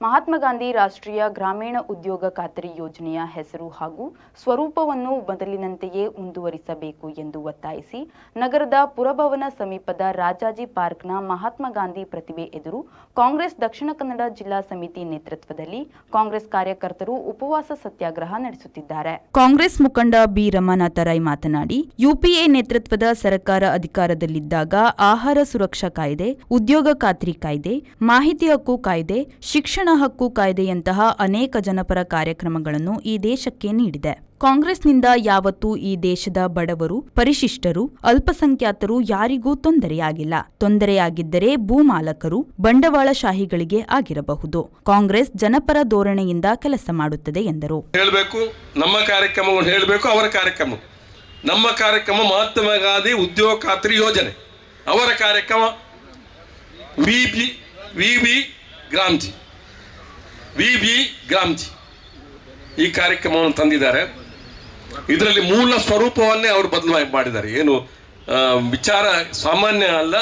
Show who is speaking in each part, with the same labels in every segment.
Speaker 1: ಮಹಾತ್ಮ ಗಾಂಧಿ ರಾಷ್ಟ್ರೀಯ ಗ್ರಾಮೀಣ ಉದ್ಯೋಗ ಖಾತರಿ ಯೋಜನೆಯ ಹೆಸರು ಹಾಗೂ ಸ್ವರೂಪವನ್ನು ಮೊದಲಿನಂತೆಯೇ ಮುಂದುವರಿಸಬೇಕು ಎಂದು ಒತ್ತಾಯಿಸಿ ನಗರದ ಪುರಭವನ ಸಮೀಪದ ರಾಜಾಜಿ ಪಾರ್ಕ್ನ ಮಹಾತ್ಮ ಗಾಂಧಿ ಪ್ರತಿಮೆ ಎದುರು ಕಾಂಗ್ರೆಸ್ ದಕ್ಷಿಣ ಕನ್ನಡ ಜಿಲ್ಲಾ ಸಮಿತಿ ನೇತೃತ್ವದಲ್ಲಿ ಕಾಂಗ್ರೆಸ್ ಕಾರ್ಯಕರ್ತರು ಉಪವಾಸ ಸತ್ಯಾಗ್ರಹ ನಡೆಸುತ್ತಿದ್ದಾರೆ. ಕಾಂಗ್ರೆಸ್ ಮುಖಂಡ ಬಿ ರಮಾನಾಥ ರೈ ಮಾತನಾಡಿ, ಯುಪಿಎ ನೇತೃತ್ವದ ಸರ್ಕಾರ ಅಧಿಕಾರದಲ್ಲಿದ್ದಾಗ ಆಹಾರ ಸುರಕ್ಷಾ ಕಾಯ್ದೆ, ಉದ್ಯೋಗ ಖಾತ್ರಿ ಕಾಯ್ದೆ, ಮಾಹಿತಿ ಹಕ್ಕು ಕಾಯ್ದೆ, ಶಿಕ್ಷಣ ಹಕ್ಕು ಕಾಯ್ದೆಯಂತಹ ಅನೇಕ ಜನಪರ ಕಾರ್ಯಕ್ರಮಗಳನ್ನು ಈ ದೇಶಕ್ಕೆ ನೀಡಿದೆ. ಕಾಂಗ್ರೆಸ್ನಿಂದ ಯಾವತ್ತೂ ಈ ದೇಶದ ಬಡವರು, ಪರಿಶಿಷ್ಟರು, ಅಲ್ಪಸಂಖ್ಯಾತರು ಯಾರಿಗೂ ತೊಂದರೆಯಾಗಿಲ್ಲ. ತೊಂದರೆಯಾಗಿದ್ದರೆ ಭೂಮಾಲಕರು, ಬಂಡವಾಳಶಾಹಿಗಳಿಗೆ ಆಗಿರಬಹುದು. ಕಾಂಗ್ರೆಸ್ ಜನಪರ ಧೋರಣೆಯಿಂದ ಕೆಲಸ ಮಾಡುತ್ತದೆ ಎಂದರು.
Speaker 2: ಹೇಳಬೇಕು, ನಮ್ಮ ಕಾರ್ಯಕ್ರಮವನ್ನು ಹೇಳಬೇಕು. ಅವರ ಕಾರ್ಯಕ್ರಮ, ನಮ್ಮ ಕಾರ್ಯಕ್ರಮ ಮಹಾತ್ಮ ಗಾಂಧಿ ಉದ್ಯೋಗ ಖಾತ್ರಿ ಯೋಜನೆ, ಅವರ ಕಾರ್ಯಕ್ರಮ ವಿ ಗ್ರಾಮ್ಜಿ ಈ ಕಾರ್ಯಕ್ರಮವನ್ನು ತಂದಿದ್ದಾರೆ. ಇದರಲ್ಲಿ ಮೂಲ ಸ್ವರೂಪವನ್ನೇ ಅವರು ಬದಲಾವಣೆ ಮಾಡಿದ್ದಾರೆ. ಏನು ವಿಚಾರ ಸಾಮಾನ್ಯ ಅಲ್ಲ,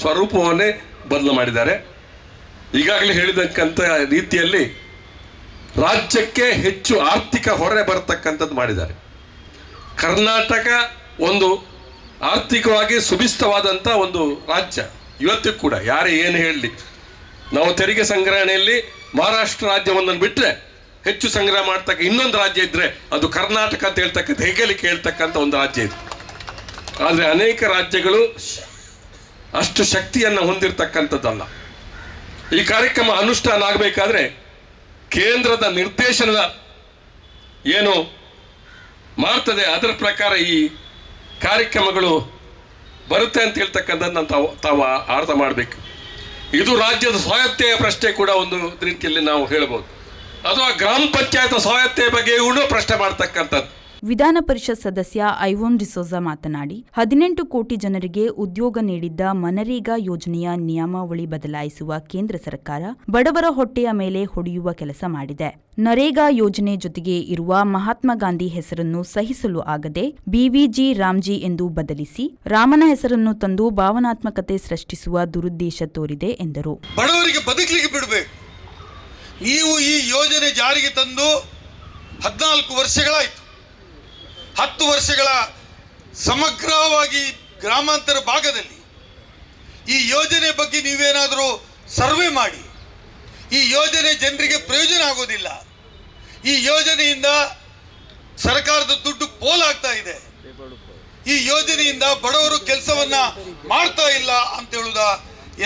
Speaker 2: ಸ್ವರೂಪವನ್ನೇ ಬದಲು ಮಾಡಿದ್ದಾರೆ. ಈಗಾಗಲೇ ಹೇಳಿದಕ್ಕಂಥ ರೀತಿಯಲ್ಲಿ ರಾಜ್ಯಕ್ಕೆ ಹೆಚ್ಚು ಆರ್ಥಿಕ ಹೊರೆ ಬರತಕ್ಕಂಥದ್ದು ಮಾಡಿದ್ದಾರೆ. ಕರ್ನಾಟಕ ಒಂದು ಆರ್ಥಿಕವಾಗಿ ಸುಭಿಸ್ತವಾದಂಥ ಒಂದು ರಾಜ್ಯ. ಇವತ್ತಿಗೂ ಕೂಡ ಯಾರೇ ಏನು ಹೇಳಲಿ, ನಾವು ತೆರಿಗೆ ಸಂಗ್ರಹಣೆಯಲ್ಲಿ ಮಹಾರಾಷ್ಟ್ರ ರಾಜ್ಯವನ್ನು ಬಿಟ್ಟರೆ ಹೆಚ್ಚು ಸಂಗ್ರಹ ಮಾಡ್ತಕ್ಕ ಇನ್ನೊಂದು ರಾಜ್ಯ ಇದ್ದರೆ ಅದು ಕರ್ನಾಟಕ ಅಂತ ಹೇಳ್ತಕ್ಕಂಥ ಹೆಗ್ಗಳಿಕೆ ಹೇಳ್ತಕ್ಕಂಥ ಒಂದು ರಾಜ್ಯ ಇದೆ. ಆದರೆ ಅನೇಕ ರಾಜ್ಯಗಳು ಅಷ್ಟು ಶಕ್ತಿಯನ್ನು ಹೊಂದಿರತಕ್ಕಂಥದ್ದಲ್ಲ. ಈ ಕಾರ್ಯಕ್ರಮ ಅನುಷ್ಠಾನ ಆಗಬೇಕಾದ್ರೆ ಕೇಂದ್ರದ ನಿರ್ದೇಶನದ ಏನು ಮಾಡ್ತದೆ ಅದರ ಪ್ರಕಾರ ಈ ಕಾರ್ಯಕ್ರಮಗಳು ಬರುತ್ತೆ ಅಂತ ಹೇಳ್ತಕ್ಕಂಥದ್ದನ್ನು ತಾವು ಅರ್ಥ ಮಾಡಬೇಕು. ಇದು ರಾಜ್ಯದ ಸ್ವಾಯತ್ತೆಯ ಪ್ರಶ್ನೆ ಕೂಡ ಒಂದು ರೀತಿಯಲ್ಲಿ ನಾವು ಹೇಳ್ಬೋದು, ಅಥವಾ ಗ್ರಾಮ ಪಂಚಾಯತ್ ಸ್ವಾಯತ್ತೆಯ ಬಗ್ಗೆಯೂ ಪ್ರಶ್ನೆ ಮಾಡ್ತಕ್ಕಂಥದ್ದು.
Speaker 1: ವಿಧಾನ ಪರಿಷತ್ ಸದಸ್ಯ ಐವೋನ್ ಡಿಸೋಜಾ ಮಾತನಾಡಿ, 18 ಕೋಟಿ ಜನರಿಗೆ ಉದ್ಯೋಗ ನೀಡಿದ್ದ ಮನರೇಗಾ ಯೋಜನೆಯ ನಿಯಮಾವಳಿ ಬದಲಾಯಿಸುವ ಕೇಂದ್ರ ಸರ್ಕಾರ ಬಡವರ ಹೊಟ್ಟೆಯ ಮೇಲೆ ಹೊಡೆಯುವ ಕೆಲಸ ಮಾಡಿದೆ. ನರೇಗಾ ಯೋಜನೆ ಜೊತೆಗೆ ಇರುವ ಮಹಾತ್ಮ ಗಾಂಧಿ ಹೆಸರನ್ನು ಸಹಿಸಲು ಆಗದೆ ಬಿವಿಜಿ ರಾಮ್ಜಿ ಎಂದು ಬದಲಿಸಿ ರಾಮನ ಹೆಸರನ್ನು ತಂದು ಭಾವನಾತ್ಮಕತೆ ಸೃಷ್ಟಿಸುವ ದುರುದ್ದೇಶ ತೋರಿದೆ ಎಂದರು.
Speaker 3: ಬಡವರಿಗೆ ಬದುಕಲಿಕ್ಕೆ ಬಿಡಬೇಕು. ನೀವು ಈ ಯೋಜನೆ ಜಾರಿಗೆ ತಂದು 14 ವರ್ಷಗಳಾಯಿತು. 10 ವರ್ಷಗಳ ಸಮಗ್ರವಾಗಿ ಗ್ರಾಮಾಂತರ ಭಾಗದಲ್ಲಿ ಈ ಯೋಜನೆ ಬಗ್ಗೆ ನೀವೇನಾದರೂ ಸರ್ವೆ ಮಾಡಿ. ಈ ಯೋಜನೆ ಜನರಿಗೆ ಪ್ರಯೋಜನ ಆಗೋದಿಲ್ಲ. ಈ ಯೋಜನೆಯಿಂದ ಸರ್ಕಾರದ ದುಡ್ಡು ಪೋಲಾಗ್ತಾ ಇದೆ. ಈ ಯೋಜನೆಯಿಂದ ಬಡವರು ಕೆಲಸವನ್ನ ಮಾಡ್ತಾ ಇಲ್ಲ ಅಂತ ಹೇಳುವುದ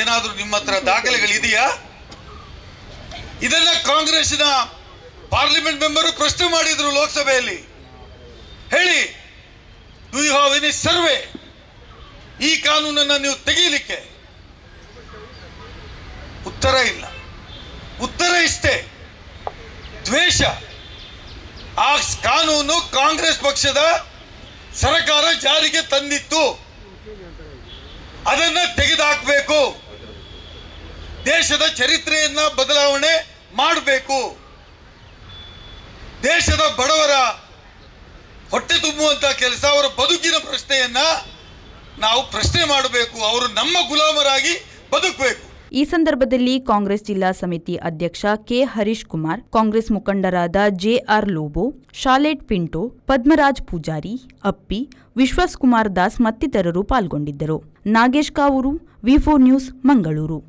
Speaker 3: ಏನಾದರೂ ನಿಮ್ಮ ಹತ್ರ ದಾಖಲೆಗಳಿದೆಯಾ? ಇದನ್ನ ಕಾಂಗ್ರೆಸ್ನ ಪಾರ್ಲಿಮೆಂಟ್ ಮೆಂಬರು ಪ್ರಶ್ನೆ ಮಾಡಿದ್ರು ಲೋಕಸಭೆಯಲ್ಲಿ. ಹೇಳಿ, do you have any survey ಈ ಕಾನೂನನ್ನು ನೀವು ತೆಗೀಲಿಕ್ಕೆ? ಉತ್ತರ ಇಲ್ಲ. ಉತ್ತರ ಇಷ್ಟೇ, ದ್ವೇಷ. ಆ ಕಾನೂನು ಕಾಂಗ್ರೆಸ್ ಪಕ್ಷದ ಸರ್ಕಾರ ಜಾರಿಗೆ ತಂದಿತ್ತು, ಅದನ್ನ ತೆಗೆದುಹಾಕಬೇಕು. ದೇಶದ ಚರಿತ್ರೆಯನ್ನ ಬದಲಾವಣೆ ಮಾಡಬೇಕು. ದೇಶದ ಬಡವರ ಹೊಟ್ಟೆ ತುಂಬುವಂತ ಕೆಲಸ, ಅವರ ಬದುಕಿನ ಪ್ರಶ್ನೆಯನ್ನ ನಾವು ಪ್ರಶ್ನೆ ಮಾಡಬೇಕು. ಅವರು ನಮ್ಮ ಗುಲಾಮರಾಗಿ ಬದುಕಬೇಕು.
Speaker 1: ಈ ಸಂದರ್ಭದಲ್ಲಿ ಕಾಂಗ್ರೆಸ್ ಜಿಲ್ಲಾ ಸಮಿತಿ ಅಧ್ಯಕ್ಷ ಕೆ ಹರೀಶ್ ಕುಮಾರ್, ಕಾಂಗ್ರೆಸ್ ಮುಖಂಡರಾದ ಜೆಆರ್ ಲೋಬೋ, ಶಾಲೆಟ್ ಪಿಂಟೋ, ಪದ್ಮರಾಜ್ ಪೂಜಾರಿ, ಅಪ್ಪಿ, ವಿಶ್ವಾಸ್ ಕುಮಾರ್ ದಾಸ್ ಮತ್ತಿತರರು ಪಾಲ್ಗೊಂಡಿದ್ದರು. ನಾಗೇಶ್ ಕಾವೂರು, ವಿ4 ನ್ಯೂಸ್, ಮಂಗಳೂರು.